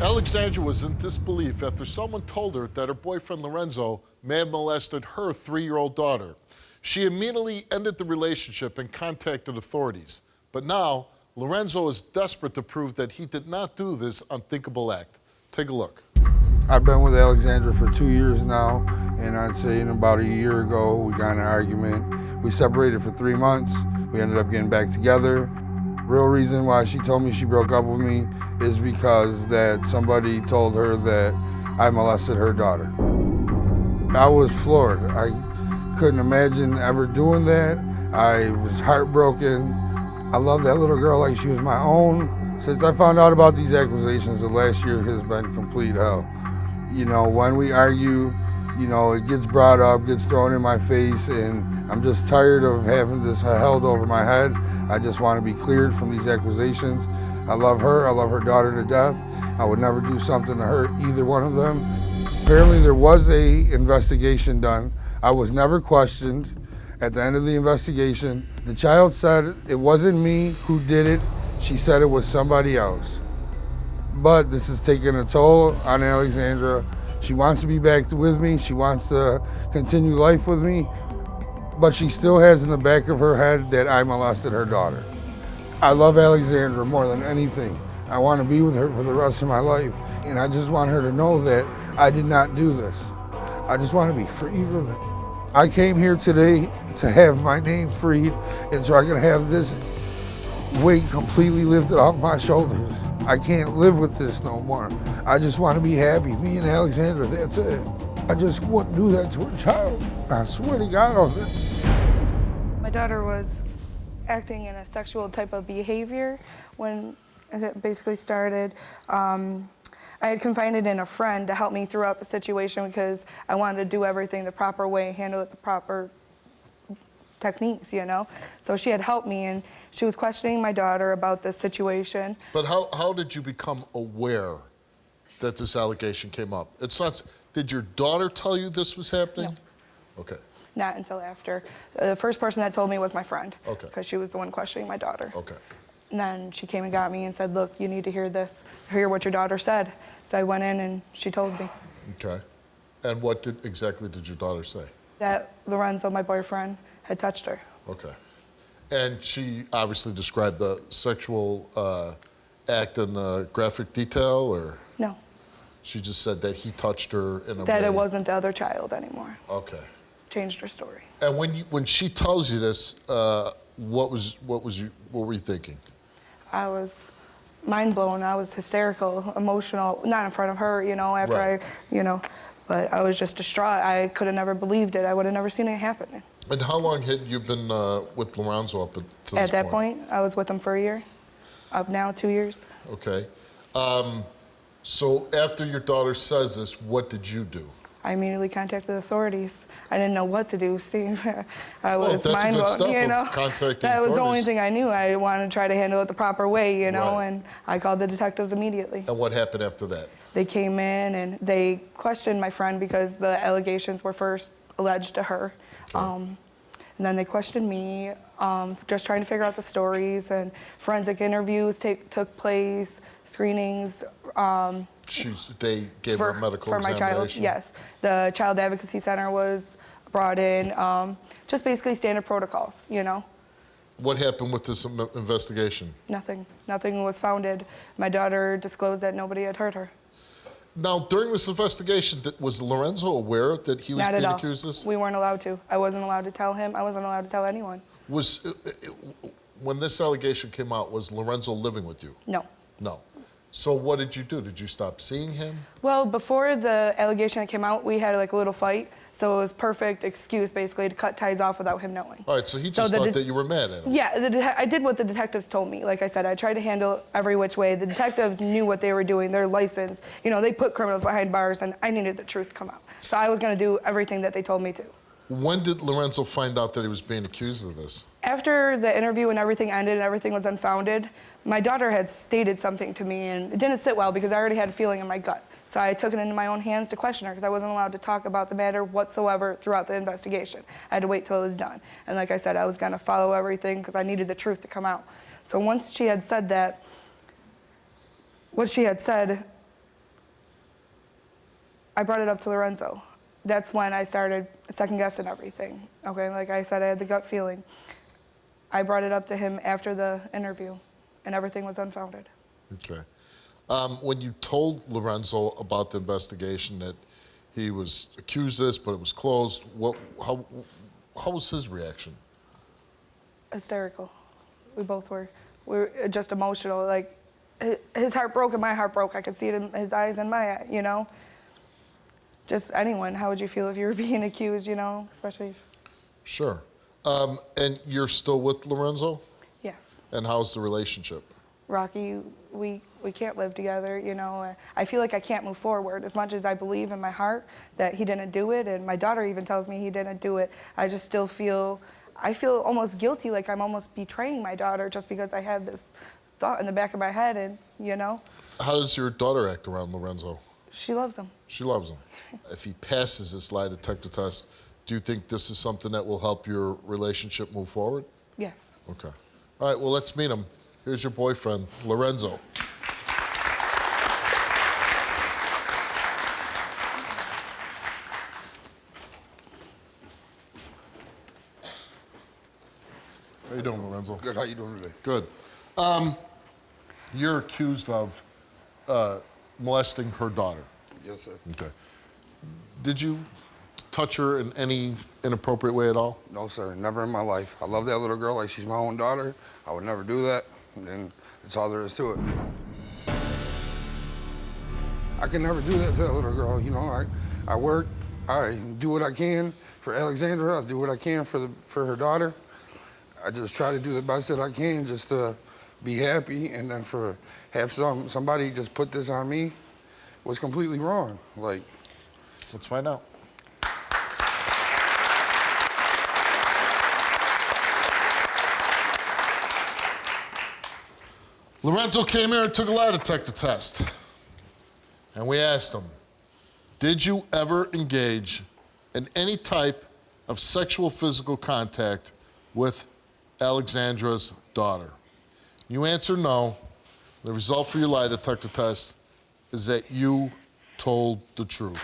Alexandra was in disbelief after someone told her that her boyfriend Lorenzo may have molested her 3-year-old daughter. She immediately ended the relationship and contacted authorities. But now, Lorenzo is desperate to prove that he did not do this unthinkable act. Take a look. I've been with Alexandra for 2 years now, and I'd say about a year ago we got in an argument. We separated for 3 months. We ended up getting back together. Real reason why she told me she broke up with me is because that somebody told her that I molested her daughter. I was floored. I couldn't imagine ever doing that. I was heartbroken. I love that little girl like she was my own. Since I found out about these accusations, the last year has been complete hell. You know, when we argue, you know, it gets brought up, gets thrown in my face, and I'm just tired of having this held over my head. I just want to be cleared from these accusations. I love her daughter to death. I would never do something to hurt either one of them. Apparently there was a investigation done. I was never questioned. At the end of the investigation, the child said it wasn't me who did it. She said it was somebody else. But this is taking a toll on Alexandra. She wants to be back with me. She wants to continue life with me. But she still has in the back of her head that I molested her daughter. I love Alexandra more than anything. I want to be with her for the rest of my life. And I just want her to know that I did not do this. I just want to be free from it. I came here today to have my name freed, and so I can have this weight completely lifted off my shoulders. I can't live with this no more. I just want to be happy, me and Alexandra, that's it. I just wouldn't do that to her child. I swear to God on this. My daughter was acting in a sexual type of behavior when it basically started. I had confided in a friend to help me throughout the situation because I wanted to do everything the proper way, handle it the proper techniques, you know? So she had helped me, and she was questioning my daughter about this situation. But how did you become aware that this allegation came up? It's not, did your daughter tell you this was happening? No. Okay. Not until after. The first person that told me was my friend. Okay. Because she was the one questioning my daughter. Okay. And then she came and got me and said, look, you need to hear this, hear what your daughter said. So I went in and she told me. Okay. And what exactly did your daughter say? That Lorenzo, my boyfriend, had touched her. Okay. And she obviously described the sexual act in graphic detail, or? No. She just said that he touched her in a way. That it wasn't the other child anymore. Okay. Changed her story. And when she tells you this, what were you thinking? I was mind blown. I was hysterical, emotional, not in front of her, you know, after Right. but I was just distraught. I could have never believed it. I would have never seen it happen. And how long had you been with Lorenzo up to this point? At that point, I was with him for a year. Up now, 2 years. Okay. So after your daughter says this, what did you do? I immediately contacted the authorities. I didn't know what to do, Steve. I was that's a good step, you know. of contacting That was the only authorities. thing I knew. I wanted to try to handle it the proper way, you know, Right. and I called the detectives immediately. And what happened after that? They came in and they questioned my friend because the allegations were first alleged to her. Okay. And then they questioned me, just trying to figure out the stories, and forensic interviews took place, screenings. They gave her a medical for my child, examination? yes. The Child Advocacy Center was brought in, just basically standard protocols, you know. What happened with this investigation? Nothing was founded. My daughter disclosed that nobody had hurt her. Now, during this investigation, was Lorenzo aware that he was Not at being all. accused of this? We weren't allowed to. I wasn't allowed to tell him. I wasn't allowed to tell anyone. When this allegation came out, was Lorenzo living with you? No. No. So what did you do? Did you stop seeing him? Well, before the allegation came out, we had like a little fight, so it was perfect excuse basically to cut ties off without him knowing. All right, so he just thought that you were mad at him. Yeah, I did what the detectives told me. Like I said, I tried to handle every which way. The detectives knew what they were doing. They're licensed. You know, they put criminals behind bars, and I needed the truth to come out. So I was going to do everything that they told me to. When did Lorenzo find out that he was being accused of this? After the interview and everything ended and everything was unfounded, my daughter had stated something to me, and it didn't sit well because I already had a feeling in my gut. So I took it into my own hands to question her because I wasn't allowed to talk about the matter whatsoever throughout the investigation. I had to wait till it was done. And like I said, I was going to follow everything because I needed the truth to come out. So once she had said that, what she had said I brought it up to Lorenzo. That's when I started second guessing everything. Okay, like I said, I had the gut feeling. I brought it up to him after the interview, and everything was unfounded. Okay. When you told Lorenzo about the investigation that he was accused of this, but it was closed, how was his reaction? Hysterical. We both were. We were just emotional. Like, his heart broke and my heart broke. I could see it in his eyes and my eye, you know? Just anyone, how would you feel if you were being accused, you know? Especially if... Sure. And you're still with Lorenzo? Yes. And how's the relationship? Rocky, we can't live together, you know. I feel like I can't move forward. As much as I believe in my heart that he didn't do it, and my daughter even tells me he didn't do it, I just still feel, I feel almost guilty, like I'm almost betraying my daughter just because I have this thought in the back of my head, and, you know. How does your daughter act around Lorenzo? She loves him. She loves him. If he passes this lie detector test, do you think this is something that will help your relationship move forward? Yes. Okay. All right, well, let's meet him. Here's your boyfriend, Lorenzo. How you doing, Lorenzo? Good, how you doing today? Good. You're accused of molesting her daughter. Yes, sir. Okay. Did you touch her in any inappropriate way at all? No, sir, never in my life. I love that little girl like she's my own daughter. I would never do that, and that's all there is to it. I can never do that to that little girl, you know. I work, I do what I can for Alexandra, I do what I can for her daughter. I just try to do the best that I can just to be happy, and then for have somebody just put this on me was completely wrong. Like, let's find out. Lorenzo came here and took a lie detector test. And we asked him, did you ever engage in any type of sexual physical contact with Alexandra's daughter? You answer no. The result for your lie detector test is that you told the truth.